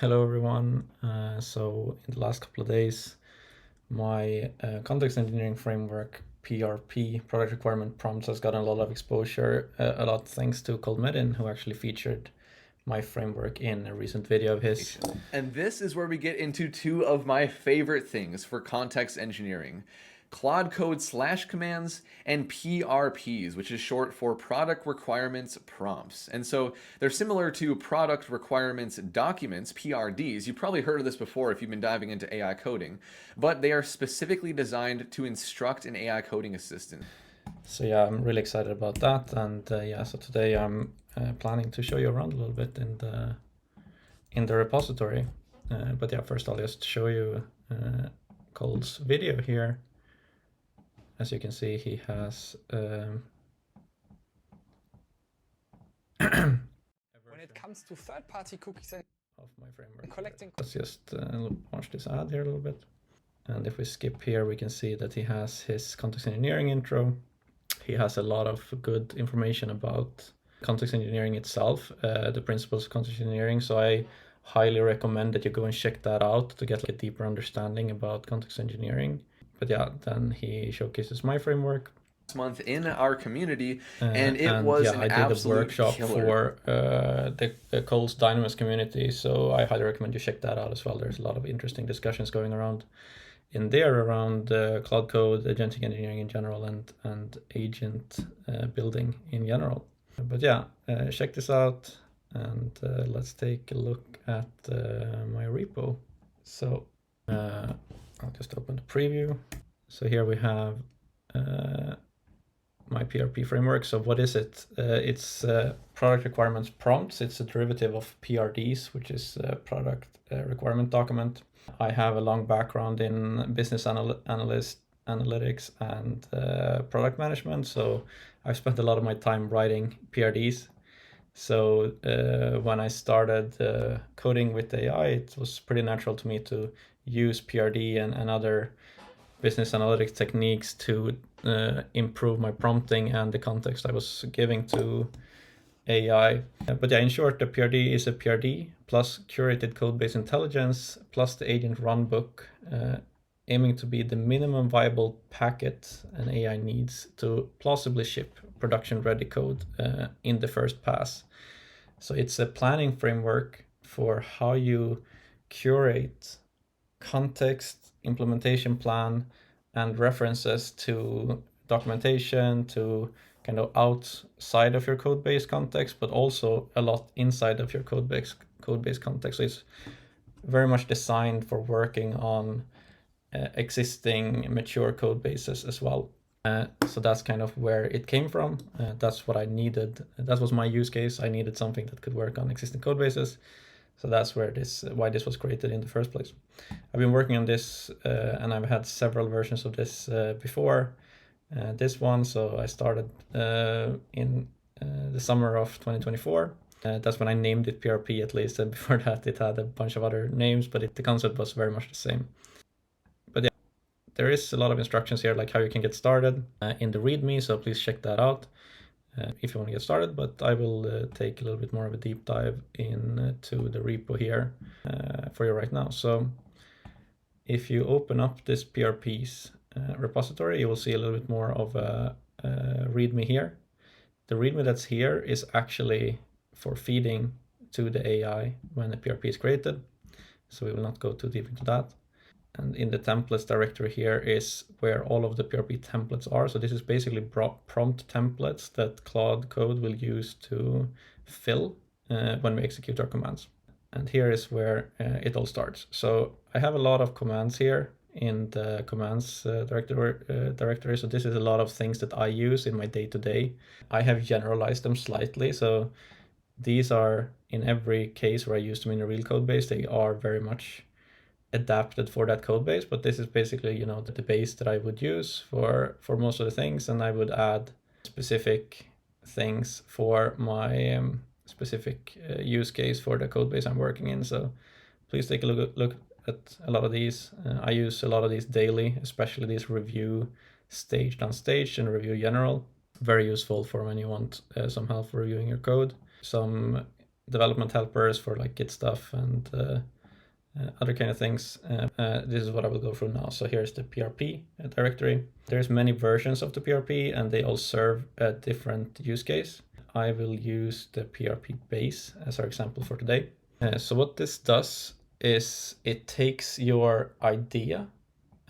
Hello everyone. So in the last couple of days, my context engineering framework PRP product requirement prompts has gotten a lot of exposure, a lot thanks to Cole Medin, who actually featured my framework in a recent video of his. And this is where we get into two of my favorite things for context engineering: Claude Code /commands and PRPs, which is short for Product Requirements Prompts. And so they're similar to Product Requirements Documents, PRDs. You've probably heard of this before if you've been diving into AI coding, but they are specifically designed to instruct an AI coding assistant. So yeah, I'm really excited about that. And so today I'm planning to show you around a little bit in the repository. But yeah, first I'll just show you Cole's video here. As you can see, he has when it comes to third-party cookies and of my framework. collecting. Let's just launch this ad here a little bit. And if we skip here, we can see that he has his context engineering intro. He has a lot of good information about context engineering itself, the principles of context engineering. So I highly recommend that you go and check that out to get like a deeper understanding about context engineering. But yeah, then he showcases my framework Month in our community, and it was an I did absolute a workshop killer. for the Cole's Dynamis community, so I highly recommend you check that out as well. There's a lot of interesting discussions going around in there around Claude Code, agentic engineering in general, and agent building in general. But yeah, check this out, and let's take a look at my repo. So I'll just open the preview. So here we have my PRP framework. So what is it? It's product requirements prompts. It's a derivative of PRDs, which is a product requirement document. I have a long background in business analytics and product management. So I've spent a lot of my time writing PRDs. So when I started coding with AI, it was pretty natural to me to use PRD and other business analytics techniques to improve my prompting and the context I was giving to AI. But yeah, in short, the PRD is a PRD plus curated code-based intelligence plus the agent runbook, aiming to be the minimum viable packet an AI needs to plausibly ship production-ready code in the first pass. So it's a planning framework for how you curate context, implementation plan, and references to documentation, to kind of outside of your code base context, but also a lot inside of your code base context. So it's very much designed for working on existing mature code bases as well. So that's kind of where it came from. That's what I needed. That was my use case. I needed something that could work on existing code bases. So that's why this was created in the first place. I've been working on this and I've had several versions of this before this one. So I started in the summer of 2024. That's when I named it PRP at least. And before that, it had a bunch of other names, but the concept was very much the same. But yeah, there is a lot of instructions here, like how you can get started in the README. So please check that out if you want to get started, but I will take a little bit more of a deep dive into the repo here for you right now. So if you open up this PRP's repository, you will see a little bit more of a README here. The README that's here is actually for feeding to the AI when a PRP is created. So we will not go too deep into that. And in the templates directory here is where all of the PRP templates are. So this is basically prompt templates that Claude Code will use to fill when we execute our commands. And here is where it all starts. So I have a lot of commands here in the commands directory. So this is a lot of things that I use in my day-to-day. I have generalized them slightly. So these are, in every case where I use them in a real code base, they are very much adapted for that code base, but this is basically, the base that I would use for most of the things, and I would add specific things for my specific use case for the code base I'm working in. So please take a look at a lot of these. I use a lot of these daily, especially these review staged on stage and review general. Very useful for when you want some help reviewing your code. Some development helpers for like Git stuff and other kind of things. This is what I will go through now. So here's the PRP directory. There's many versions of the PRP and they all serve a different use case. I will use the PRP base as our example for today. So what this does is it takes your idea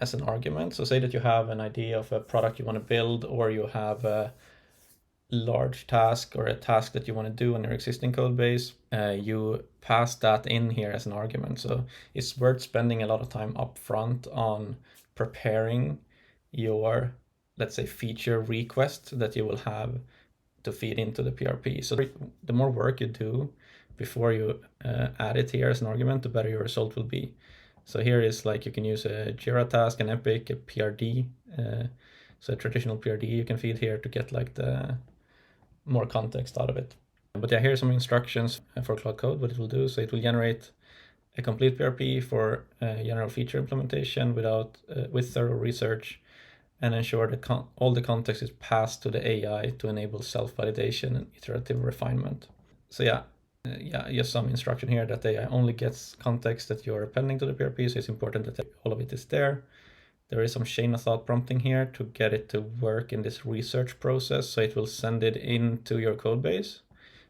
as an argument. So say that you have an idea of a product you want to build, or you have a large task or a task that you want to do on your existing code base. You pass that in here as an argument. So it's worth spending a lot of time up front on preparing your, let's say, feature request that you will have to feed into the PRP. So the more work you do before you add it here as an argument, the better your result will be. So here is like you can use a Jira task, an Epic, a PRD. So a traditional PRD you can feed here to get like the more context out of it. But yeah, here's some instructions for Claude Code, what it will do. So it will generate a complete PRP for general feature implementation with thorough research, and ensure that all the context is passed to the AI to enable self-validation and iterative refinement. So yeah, just some instruction here that the AI only gets context that you're appending to the PRP, so it's important that all of it is there. There is some chain of thought prompting here to get it to work in this research process. So it will send it into your code base,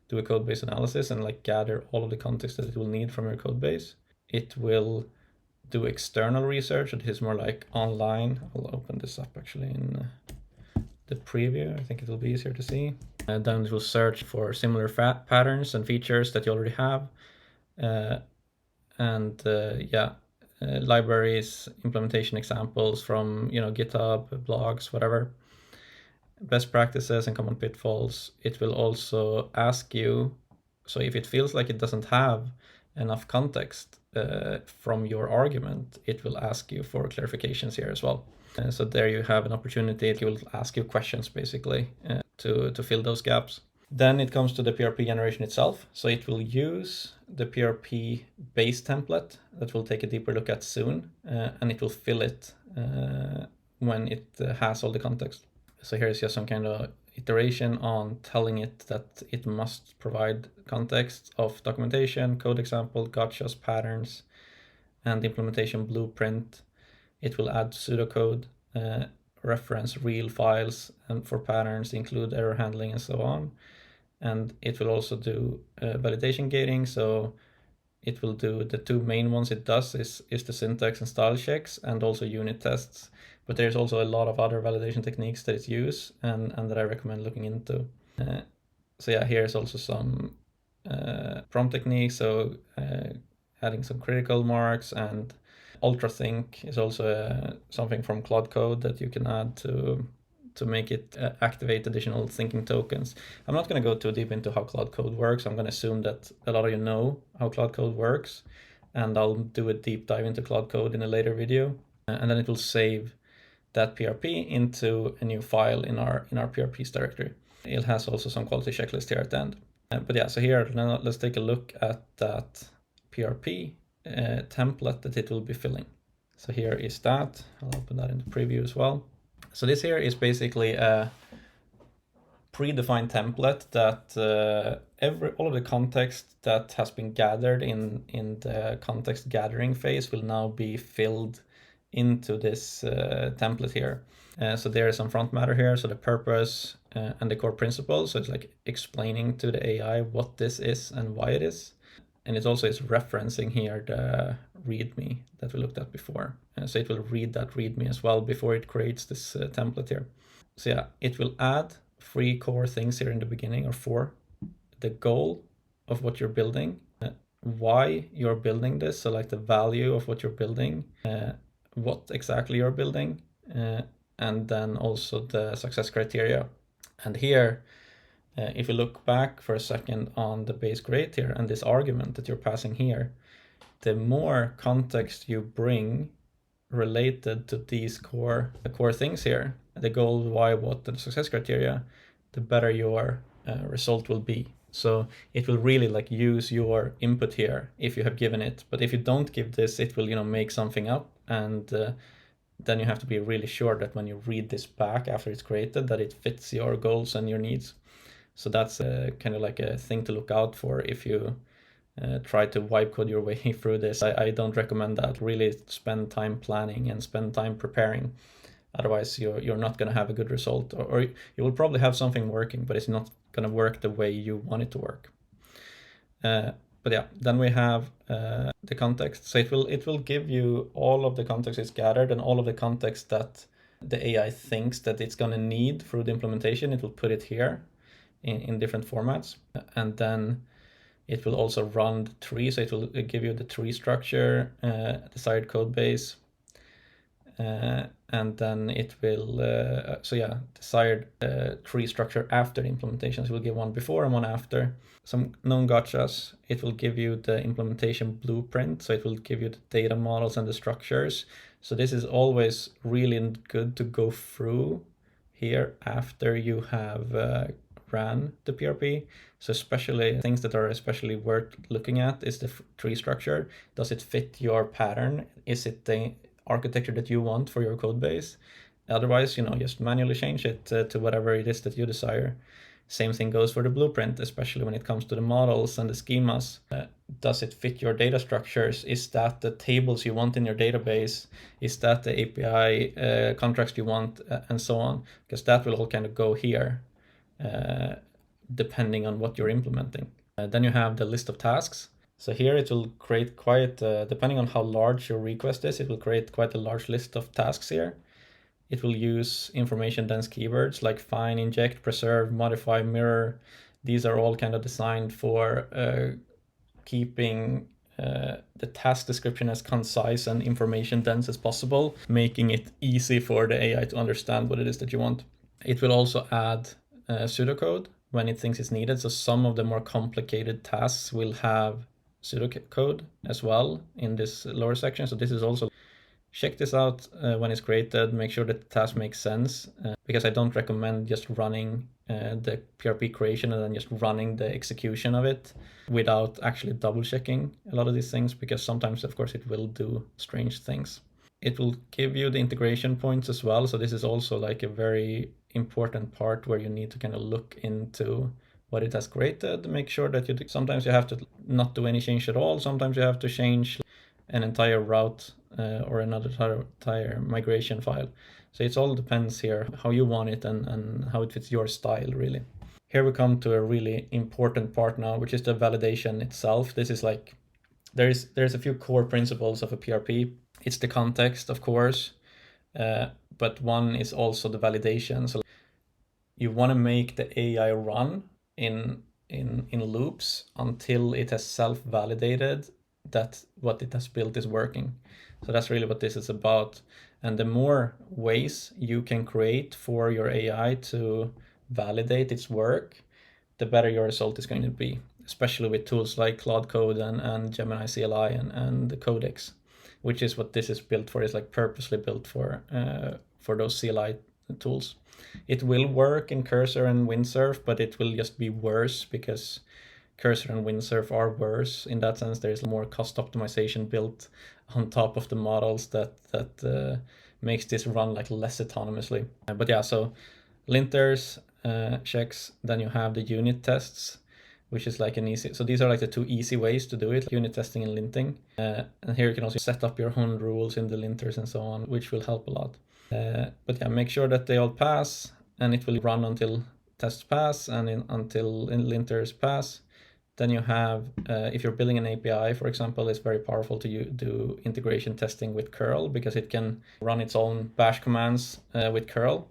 do a code base analysis, and like gather all of the context that it will need from your code base. It will do external research. It is more like online. I'll open this up actually in the preview. I think it will be easier to see. And then it will search for similar patterns and features that you already have. Libraries, implementation examples from GitHub, blogs, whatever, best practices and common pitfalls. It will also ask you, so if it feels like it doesn't have enough context from your argument, it will ask you for clarifications here as well. So there you have an opportunity. It will ask you questions basically to fill those gaps. Then it comes to the PRP generation itself. So it will use the PRP base template that we'll take a deeper look at soon, and it will fill it when it has all the context. So here's just some kind of iteration on telling it that it must provide context of documentation, code example, gotchas, patterns, and implementation blueprint. It will add pseudocode, reference real files, and for patterns include error handling and so on. And it will also do validation gating. So it will do the two main ones it does is the syntax and style checks, and also unit tests. But there's also a lot of other validation techniques that it uses and that I recommend looking into. So yeah, here's also some prompt techniques. So adding some critical marks, and ultrathink is also something from Claude Code that you can add to make it activate additional thinking tokens. I'm not going to go too deep into how Claude Code works. I'm going to assume that a lot of you know how Claude Code works, and I'll do a deep dive into Claude Code in a later video. And then it will save that PRP into a new file in our PRPs directory. It has also some quality checklist here at the end. But yeah, so here, now let's take a look at that PRP template that it will be filling. So here is that. I'll open that in the preview as well. So this here is basically a predefined template that all of the context that has been gathered in the context gathering phase will now be filled into this template here. So there is some front matter here, so the purpose and the core principles. So it's like explaining to the AI what this is and why it is. And it also is referencing here the README that we looked at before. So it will read that README as well before it creates this template here. So yeah, it will add 3 core things here in the beginning, or 4. The goal of what you're building, why you're building this, so like the value of what you're building, what exactly you're building, and then also the success criteria. And here, if you look back for a second on the base grade here and this argument that you're passing here, the more context you bring related to these core things here, the goal, why, what, and the success criteria, the better your result will be. So it will really like use your input here if you have given it. But if you don't give this, it will make something up, and then you have to be really sure that when you read this back after it's created, that it fits your goals and your needs. So that's kind of like a thing to look out for if you try to wipe code your way through this. I don't recommend that. Really spend time planning and spend time preparing. Otherwise, you're not going to have a good result, or you will probably have something working, but it's not going to work the way you want it to work. But yeah, then we have the context. So it will give you all of the context it's gathered and all of the context that the AI thinks that it's going to need through the implementation. It will put it here in different formats, and then it will also run the tree. So it will give you the tree structure, desired code base, and then it will, desired tree structure after the implementation. So it will give one before and one after. Some known gotchas. It will give you the implementation blueprint. So it will give you the data models and the structures. So this is always really good to go through here after you have ran the PRP. So especially things that are especially worth looking at is the tree structure. Does it fit your pattern? Is it the architecture that you want for your code base? Otherwise, just manually change it to whatever it is that you desire. Same thing goes for the blueprint, especially when it comes to the models and the schemas. Does it fit your data structures? Is that the tables you want in your database? Is that the API contracts you want, and so on? Because that will all kind of go here, depending on what you're implementing. Then you have the list of tasks. So here it will create quite, depending on how large your request is, it will create quite a large list of tasks here. It will use information dense keywords like find, inject, preserve, modify, mirror. These are all kind of designed for keeping the task description as concise and information dense as possible, making it easy for the AI to understand what it is that you want. It will also add Pseudo code when it thinks it's needed. So some of the more complicated tasks will have Pseudo code as well in this lower section. So this is also, check this out when it's created, make sure that the task makes sense, because I don't recommend just running the PRP creation and then just running the execution of it without actually double checking a lot of these things, because sometimes, of course, it will do strange things. It will give you the integration points as well. So this is also like a very important part where you need to kind of look into what it has created, make sure that sometimes you have to not do any change at all. Sometimes you have to change an entire route or another entire migration file. So it all depends here how you want it and how it fits your style, really. Here we come to a really important part now, which is the validation itself. This is like, there's a few core principles of a PRP. It's the context, of course, but one is also the validation. So you want to make the AI run in loops until it has self-validated that what it has built is working. So that's really what this is about. And the more ways you can create for your AI to validate its work, the better your result is going to be, especially with tools like Claude Code and Gemeni CLI and the Codex, which is what this is built for. It's like purposely built for those CLI tools. It will work in Cursor and Windsurf, but it will just be worse because Cursor and Windsurf are worse. In that sense, there's more cost optimization built on top of the models that makes this run like less autonomously. But yeah, so linters, checks, then you have the unit tests, which is like an easy, so these are like the two easy ways to do it, unit testing and linting. And here you can also set up your own rules in the linters and so on, which will help a lot. But yeah, make sure that they all pass, and it will run until tests pass and until linters pass. Then you have, if you're building an API, for example, it's very powerful to do integration testing with curl, because it can run its own bash commands with curl.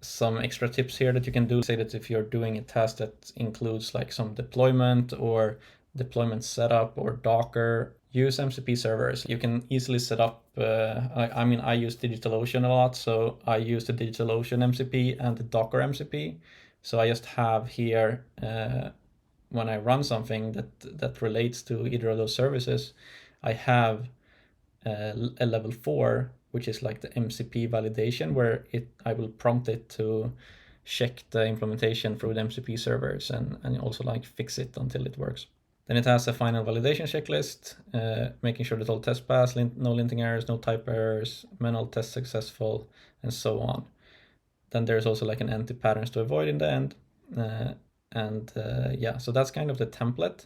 Some extra tips here that you can do, say that if you're doing a task that includes like some deployment or deployment setup or Docker, use MCP servers. You can easily set up, I use DigitalOcean a lot, so I use the DigitalOcean MCP and the Docker MCP. So I just have here, when I run something that relates to either of those services, I have a level 4, which is like the MCP validation, where I will prompt it to check the implementation through the MCP servers and also like fix it until it works. Then it has a final validation checklist, making sure that all tests pass, no linting errors, no type errors, manual test successful, and so on. Then there's also like an anti-patterns to avoid in the end. And yeah, so that's kind of the template.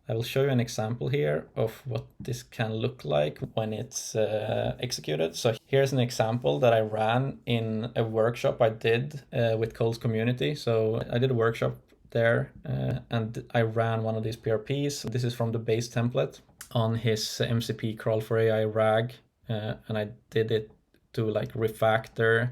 I will show you an example here of what this can look like when it's executed. So here's an example that I ran in a workshop I did with Cole's community. So I did a workshop there and I ran one of these PRPs. This is from the base template on his MCP crawl for AI RAG, and I did it to like refactor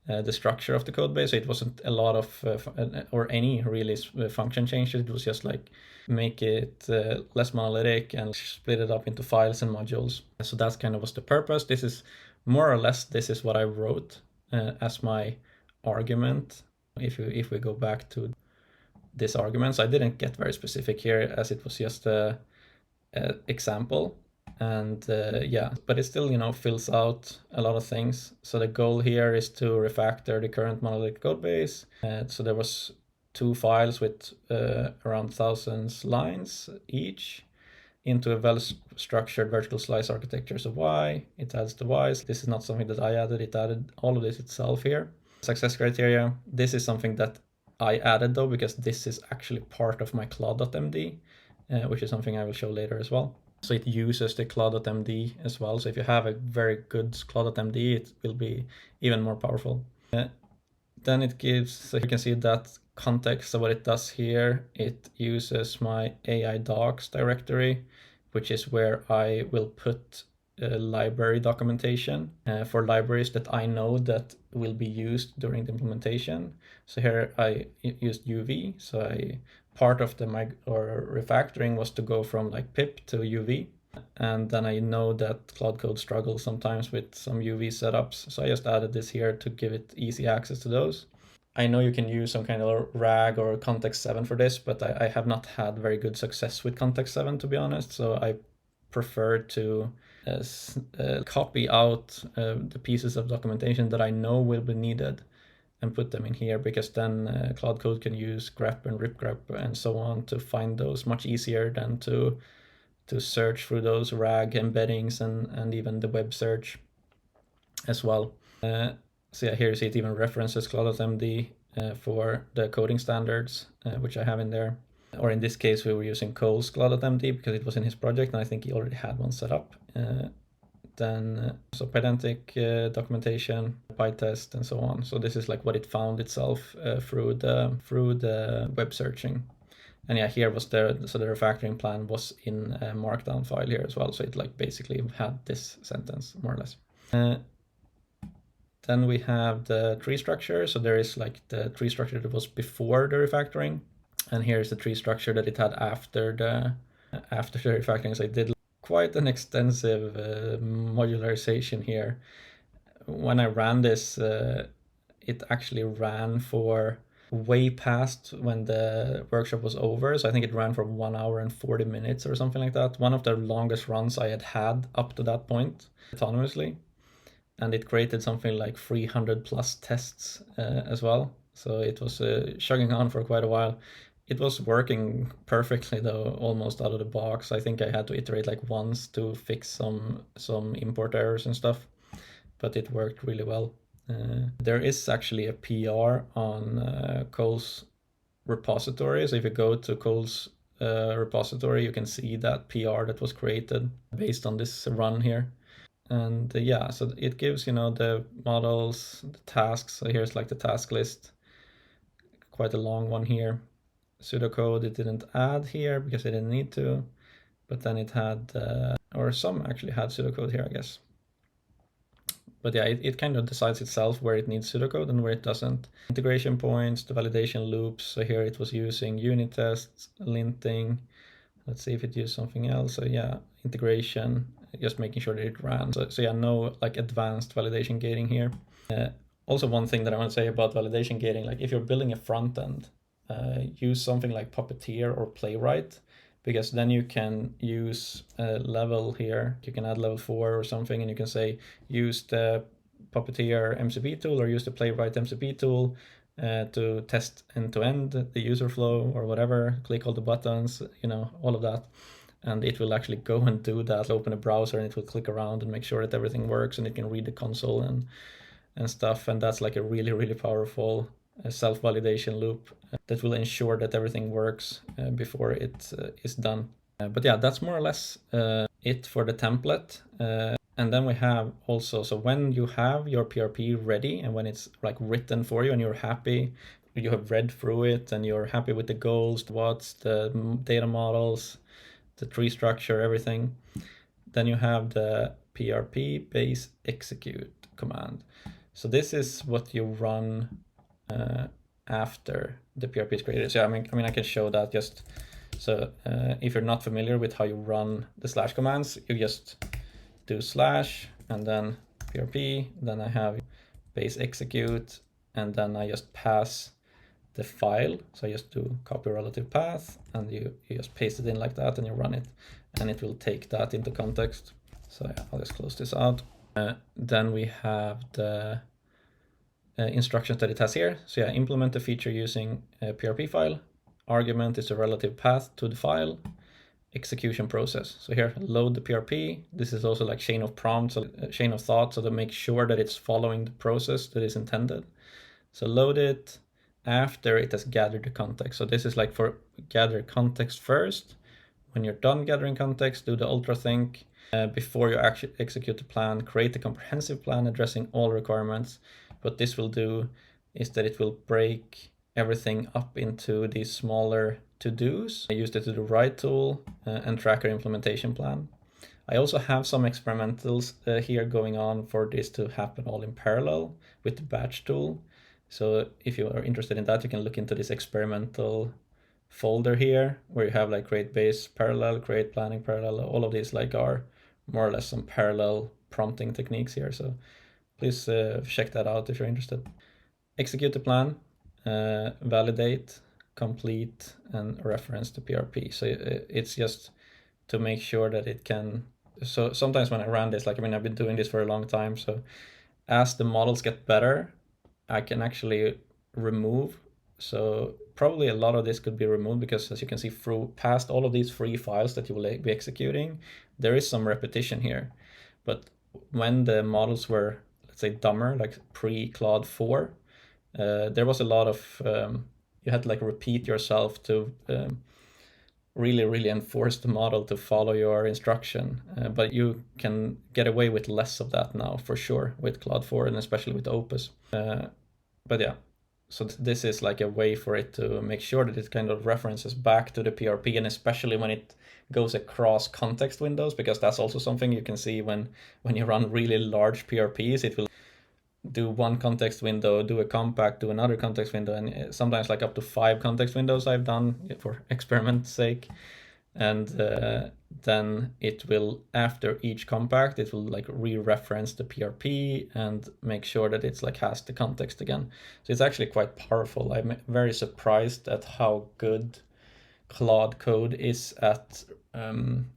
the structure of the code base. So it wasn't a lot of or any really function changes. It was just like make it less monolithic and split it up into files and modules. So that's kind of was the purpose. This is more or less, this is what I wrote as my argument. If we go back to this argument, so I didn't get very specific here as it was just a example. And yeah, but it still, you know, fills out a lot of things. So the goal here is to refactor the current monolithic code base. So there was 2 files with around 1,000 lines each into a well-structured vertical slice architecture. So why? It adds the whys. This is not something that I added. It added all of this itself here. Success criteria. This is something that I added though, because this is actually part of my Claude.md, which is something I will show later as well. So it uses the Claude.md as well. So if you have a very good Claude.md, it will be even more powerful. Then it gives, so you can see that context. So what it does here, it uses my AI docs directory, which is where I will put library documentation for libraries that I know that will be used during the implementation. So here I used UV. So part of the refactoring was to go from like pip to UV. And then I know that Claude Code struggles sometimes with some UV setups. So I just added this here to give it easy access to those. I know you can use some kind of RAG or Context 7 for this, but I have not had very good success with Context 7, to be honest. So I prefer to copy out the pieces of documentation that I know will be needed and put them in here, because then Claude Code can use grep and ripgrep and so on to find those much easier than to search through those RAG embeddings and even the web search as well. So yeah, here you see it even references Claude.md for the coding standards, which I have in there. Or in this case, we were using Cole's Claude.md because it was in his project, and I think he already had one set up. Then so pedantic documentation, PyTest, and so on. So this is like what it found itself through the web searching. And yeah, here was so the refactoring plan was in a markdown file here as well. So it like basically had this sentence more or less. Then we have the tree structure. So there is like the tree structure that was before the refactoring, and here's the tree structure that it had after the refactoring. So it did quite an extensive modularization here. When I ran this, it actually ran for way past when the workshop was over. So I think it ran for 1 hour and 40 minutes or something like that. One of the longest runs I had up to that point autonomously. And it created something like 300 plus tests as well. So it was chugging on for quite a while. It was working perfectly though, almost out of the box. I think I had to iterate like once to fix some import errors and stuff, but it worked really well. There is actually a PR on Cole's repository. So if you go to Cole's repository, you can see that PR that was created based on this run here. And yeah, so it gives, you know, the models, the tasks. So here's like the task list, quite a long one here. Pseudocode it didn't add here because it didn't need to, but then it had, or some actually had pseudocode here, I guess. But yeah, it kind of decides itself where it needs pseudocode and where it doesn't. Integration points, the validation loops. So here it was using unit tests, linting. Let's see if it used something else. So yeah, integration, just making sure that it ran. So yeah, no like advanced validation gating here. Also, one thing that I want to say about validation gating, like if you're building a front end, use something like Puppeteer or Playwright, because then you can use a level here. You can add level 4 or something, and you can say use the Puppeteer MCP tool or use the Playwright MCP tool to test end-to-end the user flow or whatever, click all the buttons, you know, all of that. And it will actually go and do that, open a browser, and it will click around and make sure that everything works, and it can read the console and stuff. And that's like a really, really powerful a self-validation loop that will ensure that everything works before it is done. But yeah, that's more or less it for the template. And then we have also, so when you have your PRP ready and when it's like written for you and you're happy, you have read through it and you're happy with the goals, what's the data models, the tree structure, everything, then you have the PRP base execute command. So this is what you run after the PRP is created. So I mean, I can show that just. So if you're not familiar with how you run the slash commands, you just do slash and then PRP, then I have base execute, and then I just pass the file. So I just do copy relative path and you just paste it in like that and you run it and it will take that into context. So yeah, I'll just close this out. Then we have the instructions that it has here. So yeah, implement the feature using a PRP file. Argument is a relative path to the file. Execution process. So here, load the PRP. This is also like chain of prompts, so chain of thought, so to make sure that it's following the process that is intended. So load it after it has gathered the context. So this is like for gather context first. When you're done gathering context, do the ultra think. Before you actually execute the plan, create a comprehensive plan addressing all requirements. What this will do is that it will break everything up into these smaller to-dos. I used it to do write tool and tracker implementation plan. I also have some experimentals here going on for this to happen all in parallel with the batch tool. So if you are interested in that, you can look into this experimental folder here where you have like create base parallel, create planning parallel. All of these like are more or less some parallel prompting techniques here. So please check that out if you're interested. Execute the plan, validate, complete, and reference the PRP. So it's just to make sure that it can. So sometimes when I run this, like, I mean, I've been doing this for a long time. So as the models get better, I can actually remove. So probably a lot of this could be removed because as you can see through past all of these free files that you will be executing, there is some repetition here. But when the models were, let's say, dumber, like pre-Claude 4, there was a lot of, you had to like repeat yourself to really enforce the model to follow your instruction. But you can get away with less of that now for sure with Claude 4 and especially with Opus. But yeah, so this is like a way for it to make sure that it kind of references back to the PRP, and especially when it goes across context windows, because that's also something you can see when you run really large PRPs, it will do one context window, do a compact, do another context window, and sometimes like up to 5 context windows I've done for experiment's sake. And then it will, after each compact, it will like re-reference the PRP and make sure that it's like has the context again. So it's actually quite powerful. I'm very surprised at how good Claude Code is at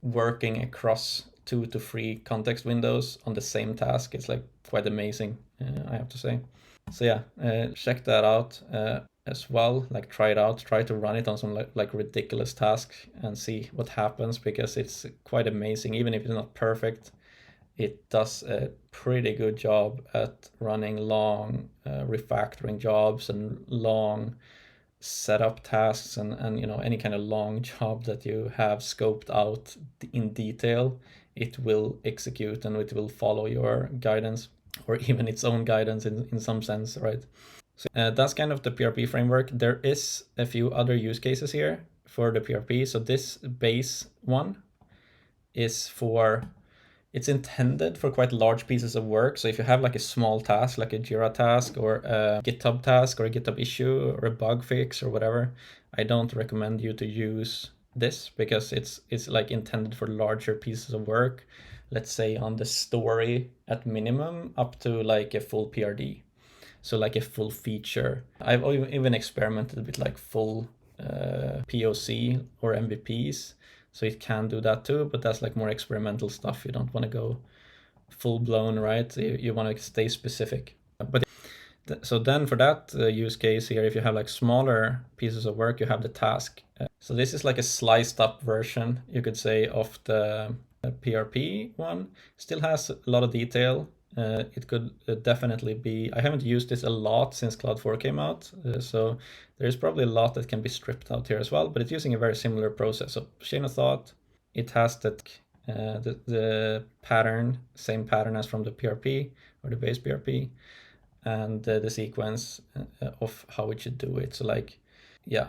working across 2 to 3 context windows on the same task. It's like quite amazing, I have to say. So yeah, check that out as well. Like try it out, try to run it on some like ridiculous tasks and see what happens, because it's quite amazing. Even if it's not perfect, it does a pretty good job at running long refactoring jobs and long setup tasks and you know, any kind of long job that you have scoped out in detail. It will execute and it will follow your guidance, or even its own guidance in some sense, right? So that's kind of the PRP framework. There is a few other use cases here for the PRP. So this base one is it's intended for quite large pieces of work. So if you have like a small task, like a Jira task or a GitHub task or a GitHub issue or a bug fix or whatever, I don't recommend you to use this because it's like intended for larger pieces of work. Let's say on the story at minimum up to like a full PRD. So like a full feature. I've even experimented with like full POC or MVPs. So it can do that too, but that's like more experimental stuff. You don't want to go full blown, right? You want to stay specific. But so then for that use case here, if you have like smaller pieces of work, you have the task. So this is like a sliced up version, you could say, of the PRP one. Still has a lot of detail. it could definitely be, I haven't used this a lot since Claude 4 came out, so there's probably a lot that can be stripped out here as well, but it's using a very similar process. So chain of thought, it has that the pattern, same pattern as from the PRP or the base PRP, and the sequence of how it should do it. So like, yeah,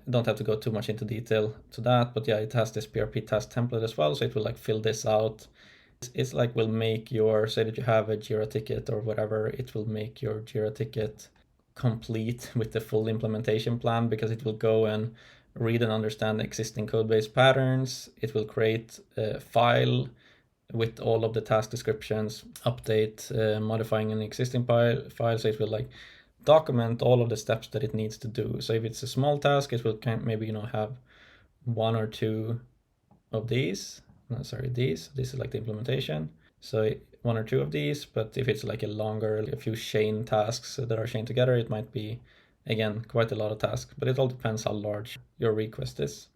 don't have to go too much into detail to that, but yeah, it has this PRP task template as well, so it will like fill this out. It's like will make your, say that you have a Jira ticket or whatever, it will make your Jira ticket complete with the full implementation plan, because it will go and read and understand existing code base patterns. It will create a file with all of the task descriptions, update, modifying an existing file. So it will like document all of the steps that it needs to do. So if it's a small task, it will maybe have one or two of these. No, sorry, these. This is like the implementation. So one or two of these, but if it's like a longer, a few chain tasks that are chained together, it might be, again, quite a lot of tasks, but it all depends how large your request is.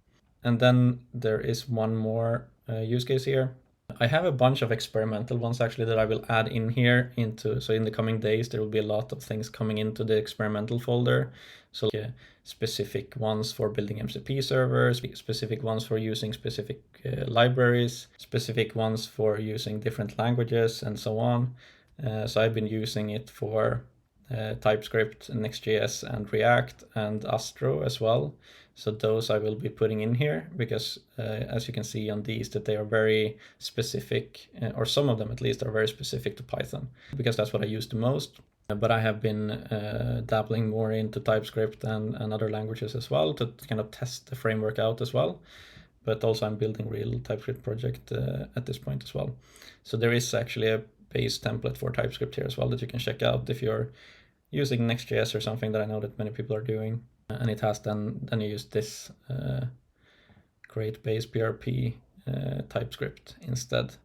And then there is one more use case here. I have a bunch of experimental ones actually that I will add in here so in the coming days, there will be a lot of things coming into the experimental folder. So like, specific ones for building MCP servers, specific ones for using specific libraries, specific ones for using different languages and so on. So I've been using it for TypeScript, Next.js, and React, and Astro as well. So those I will be putting in here because as you can see on these, that they are very specific, or some of them at least are very specific to Python, because that's what I use the most. But I have been dabbling more into TypeScript and other languages as well to kind of test the framework out as well. But also I'm building real TypeScript project at this point as well. So there is actually a base template for TypeScript here as well that you can check out if you're using Next.js or something that I know that many people are doing. And it has then you use this create base PRP TypeScript instead.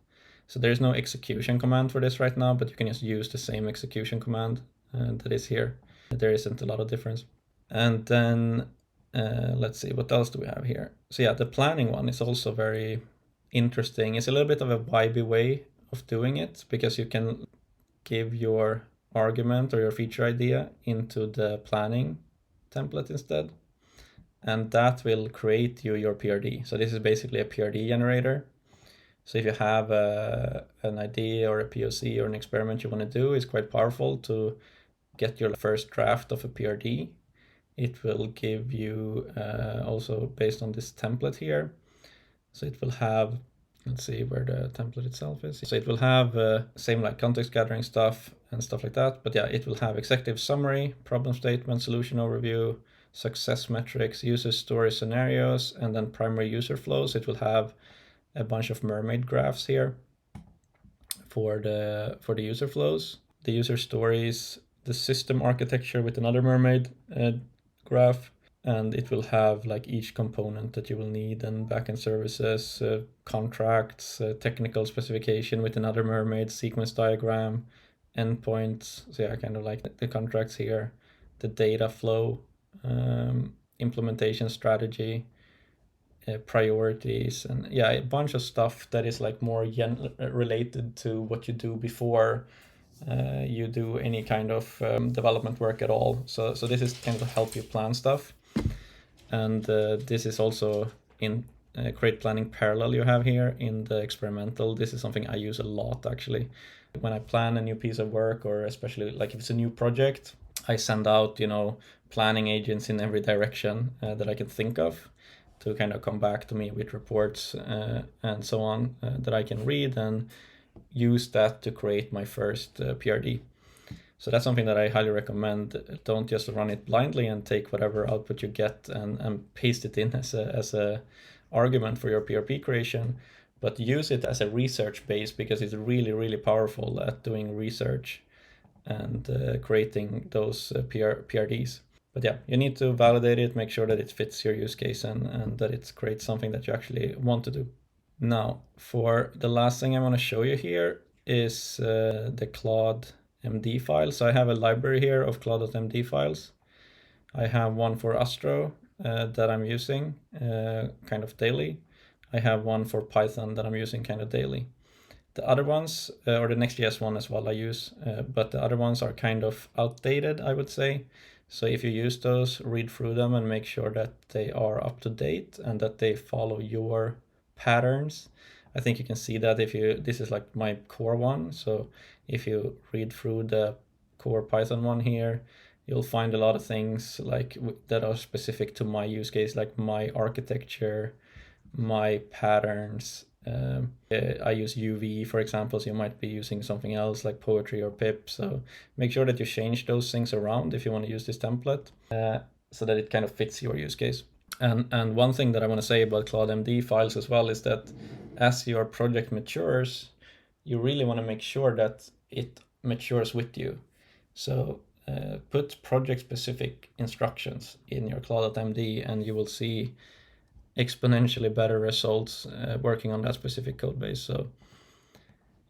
So there is no execution command for this right now, but you can just use the same execution command that is here. There isn't a lot of difference. And then let's see, what else do we have here? So yeah, the planning one is also very interesting. It's a little bit of a vibey way of doing it, because you can give your argument or your feature idea into the planning template instead, and that will create you your PRD. So this is basically a PRD generator. So if you have an idea or a POC or an experiment you want to do, it's quite powerful to get your first draft of a PRD. It will give you also based on this template here. So it will have, let's see where the template itself is. So it will have same like context gathering stuff and stuff like that. But yeah, it will have executive summary, problem statement, solution overview, success metrics, user story scenarios, and then primary user flows. It will have a bunch of mermaid graphs here for the user flows, the user stories, the system architecture with another mermaid graph, and it will have like each component that you will need, and backend services, contracts, technical specification with another mermaid, sequence diagram, endpoints. So yeah, kind of like the contracts here, the data flow, implementation strategy, priorities, and yeah, a bunch of stuff that is like more related to what you do before you do any kind of development work at all. So this is kind of help you plan stuff. And this is also in Create Planning Parallel you have here in the experimental. This is something I use a lot actually. When I plan a new piece of work, or especially like if it's a new project, I send out, planning agents in every direction that I can think of to kind of come back to me with reports and so on that I can read and use that to create my first PRD. So that's something that I highly recommend. Don't just run it blindly and take whatever output you get and paste it in as a argument for your PRP creation, but use it as a research base, because it's really, really powerful at doing research and creating those PRDs. But yeah, you need to validate it, make sure that it fits your use case and that it creates something that you actually want to do. Now, for the last thing I want to show you here is the Claude.md file. So I have a library here of Claude.md files. I have one for Astro that I'm using kind of daily. I have one for Python that I'm using kind of daily. The other ones, or the Next.js one as well I use, but the other ones are kind of outdated, I would say. So if you use those, read through them and make sure that they are up to date and that they follow your patterns. I think you can see that this is like my core one. So if you read through the core Python one here, you'll find a lot of things like that are specific to my use case, like my architecture, my patterns. I use UV, for example, so you might be using something else like poetry or pip. So make sure that you change those things around if you want to use this template, so that it kind of fits your use case. And one thing that I want to say about Claude.md files as well is that as your project matures, you really want to make sure that it matures with you. So put project-specific instructions in your Claude.md and you will see exponentially better results working on that specific code base. So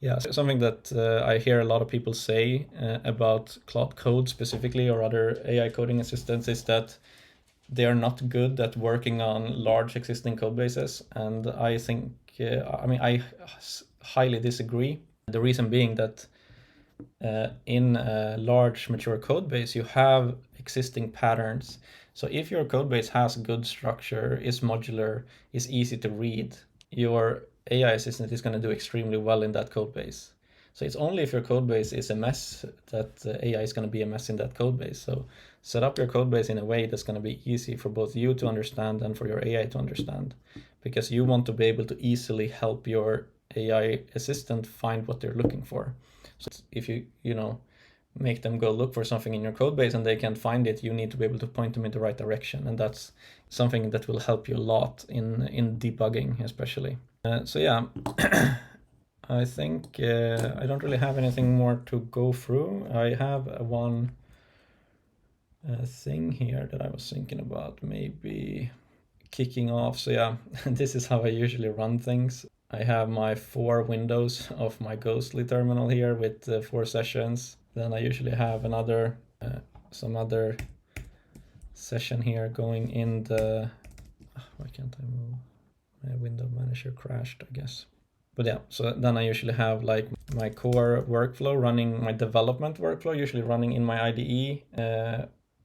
yeah, something that I hear a lot of people say about Claude Code specifically or other AI coding assistants is that they are not good at working on large existing code bases. And I think, I highly disagree. The reason being that in a large mature code base, you have existing patterns. So if your code base has good structure, is modular, is easy to read, your AI assistant is going to do extremely well in that code base. So it's only if your code base is a mess that AI is going to be a mess in that code base. So set up your code base in a way that's going to be easy for both you to understand and for your AI to understand, because you want to be able to easily help your AI assistant find what they're looking for. So if you make them go look for something in your code base and they can't find it, you need to be able to point them in the right direction. And that's something that will help you a lot in debugging, especially. So yeah, I think I don't really have anything more to go through. I have one thing here that I was thinking about maybe kicking off. So yeah, this is how I usually run things. I have my 4 windows of my Ghostly terminal here with 4 sessions. Then I usually have another, some other session here going in the, why can't I move? My window manager crashed, I guess. But yeah, so then I usually have like my core workflow running, my development workflow usually running in my IDE.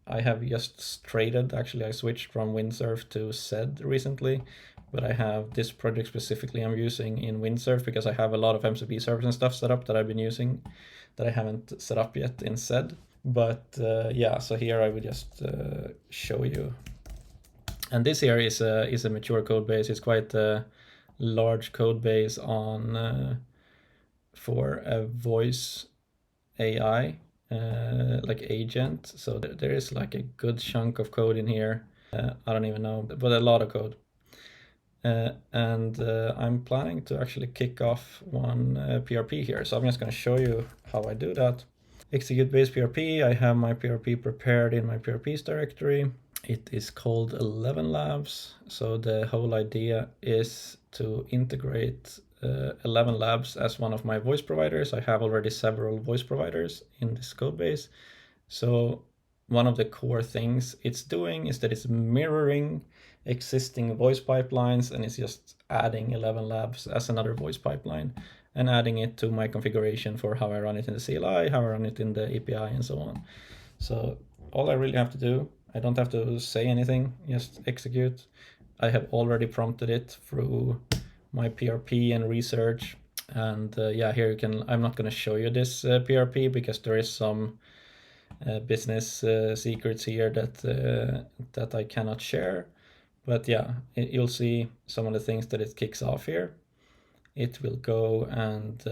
I have just traded, actually I switched from Windsurf to Zed recently, but I have this project specifically I'm using in Windsurf because I have a lot of MCP servers and stuff set up that I've been using that I haven't set up yet in Zed. But yeah, so here I would just show you. And this here is a mature code base. It's quite a large code base on for a voice AI like agent. So there is like a good chunk of code in here. I don't even know, but a lot of code. And I'm planning to actually kick off one PRP here. So I'm just going to show you how I do that. Execute base PRP. I have my PRP prepared in my PRPs directory. It is called 11labs. So the whole idea is to integrate 11labs as one of my voice providers. I have already several voice providers in this code base. So one of the core things it's doing is that it's mirroring existing voice pipelines and it's just adding 11labs as another voice pipeline and adding it to my configuration for how I run it in the CLI, how I run it in the API and so on. So all I really have to do, I don't have to say anything, just execute. I have already prompted it through my PRP and research. And yeah, here you can, I'm not going to show you this PRP because there is some business secrets here that I cannot share. But yeah, you'll see some of the things that it kicks off here. It will go and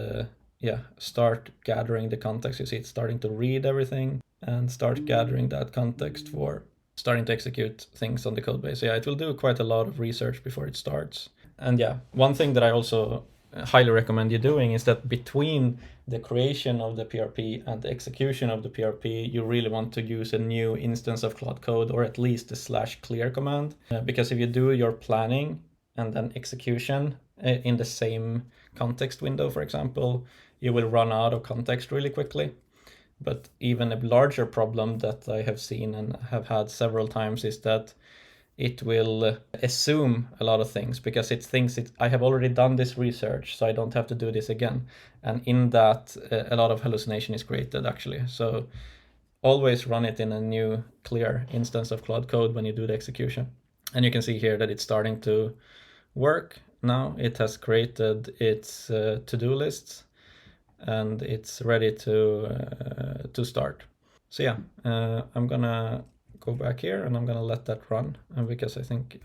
yeah, start gathering the context. You see it's starting to read everything and start gathering that context for starting to execute things on the code base. So yeah, it will do quite a lot of research before it starts. And yeah, one thing that I also highly recommend you doing is that between the creation of the PRP and the execution of the PRP, you really want to use a new instance of Claude Code or at least the /clear command. Because if you do your planning and then execution in the same context window, for example, you will run out of context really quickly. But even a larger problem that I have seen and have had several times is that it will assume a lot of things because it thinks I have already done this research, so I don't have to do this again. And in that, a lot of hallucination is created actually. So always run it in a new clear instance of Claude Code when you do the execution. And you can see here that it's starting to work now. It has created its to-do lists and it's ready to start. So yeah, I'm gonna go back here and I'm gonna let that run, and because I think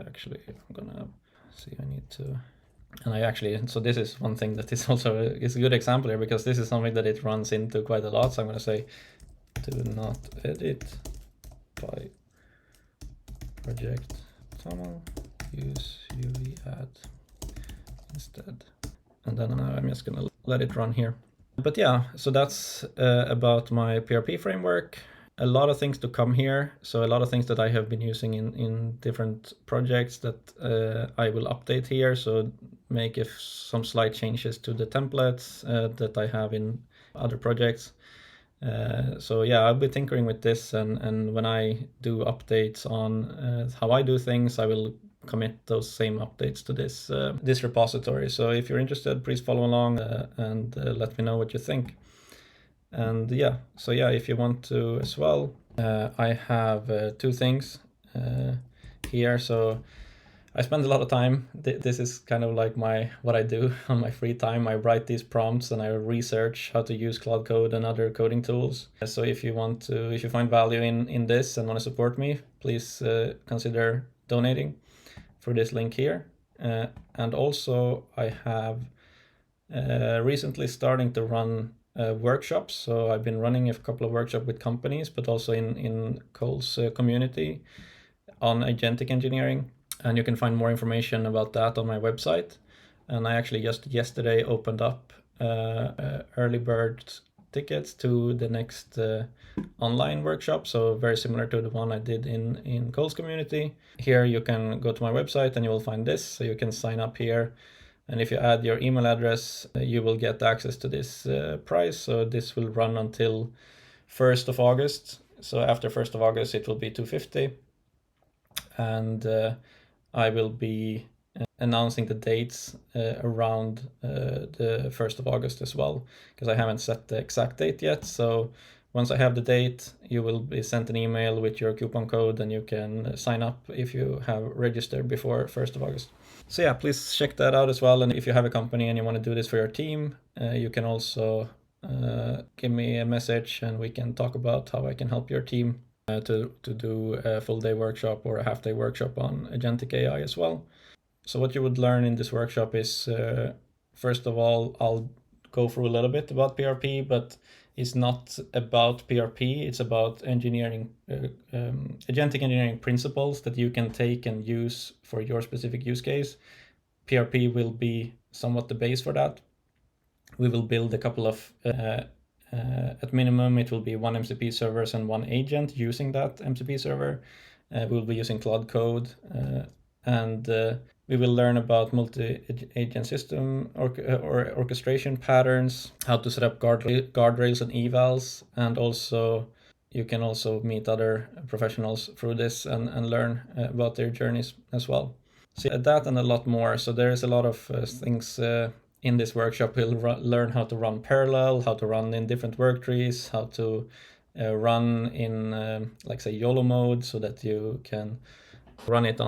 actually I'm gonna see, I need to, and I actually, so this is one thing that is also is a good example here, because this is something that it runs into quite a lot. So I'm gonna say do not edit by project tunnel, use UV add instead, and then I'm just gonna let it run here. But yeah, so that's about my PRP framework. A lot of things to come here. So a lot of things that I have been using in different projects that I will update here. So make some slight changes to the templates that I have in other projects. So yeah, I'll be tinkering with this, and when I do updates on how I do things, I will commit those same updates to this repository. So if you're interested, please follow along and let me know what you think. And yeah, so yeah, if you want to as well, I have two things here. So I spend a lot of time. This is kind of like what I do on my free time. I write these prompts and I research how to use Claude Code and other coding tools. So if you find value in this and want to support me, please consider donating through this link here. And also I have recently starting to run workshops. So I've been running a couple of workshops with companies, but also in Cole's community on agentic engineering. And you can find more information about that on my website. And I actually just yesterday opened up early bird tickets to the next online workshop. So very similar to the one I did in Cole's community. Here you can go to my website and you will find this. So you can sign up here. And if you add your email address, you will get access to this price. So this will run until 1st of August. So after 1st of August, it will be $250. And I will be announcing the dates around the 1st of August as well, because I haven't set the exact date yet. So once I have the date, you will be sent an email with your coupon code and you can sign up if you have registered before 1st of August. So yeah, please check that out as well. And if you have a company and you want to do this for your team, you can also give me a message and we can talk about how I can help your team to do a full day workshop or a half day workshop on agentic AI as well. So what you would learn in this workshop is, first of all, I'll go through a little bit about PRP, but it's not about PRP. It's about engineering, agentic engineering principles that you can take and use for your specific use case. PRP will be somewhat the base for that. We will build a couple of at minimum, it will be one MCP servers and one agent using that MCP server. We'll be using Claude Code, and we will learn about multi-agent system or orchestration patterns, how to set up guardrails and evals, and also you can also meet other professionals through this and learn about their journeys as well. So that and a lot more. So there is a lot of things in this workshop. We'll learn how to run parallel, how to run in different work trees, how to run in like say YOLO mode, so that you can run it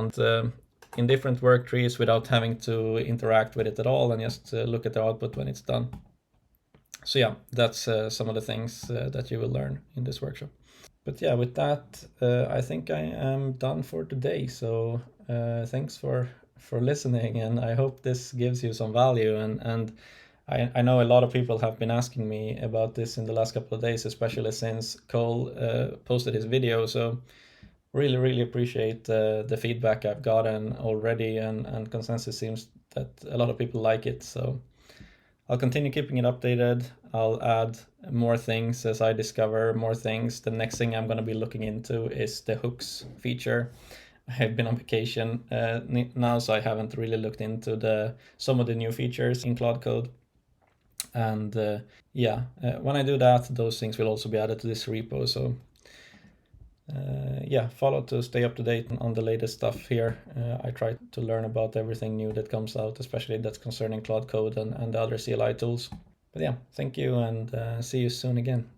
in different work trees without having to interact with it at all and just look at the output when it's done. So yeah, that's some of the things that you will learn in this workshop. But yeah, with that, I think I am done for today. So thanks for listening, and I hope this gives you some value. And I know a lot of people have been asking me about this in the last couple of days, especially since Cole posted his video. So really appreciate the feedback I've gotten already, and consensus seems that a lot of people like it. So I'll continue keeping it updated. I'll add more things as I discover more things. The next thing I'm going to be looking into is the hooks feature. I've been on vacation now, so I haven't really looked into some of the new features in Claude Code. And when I do that, those things will also be added to this repo. So follow to stay up to date on the latest stuff here. I try to learn about everything new that comes out, especially that's concerning Claude Code and the other CLI tools. But yeah, thank you, and see you soon again.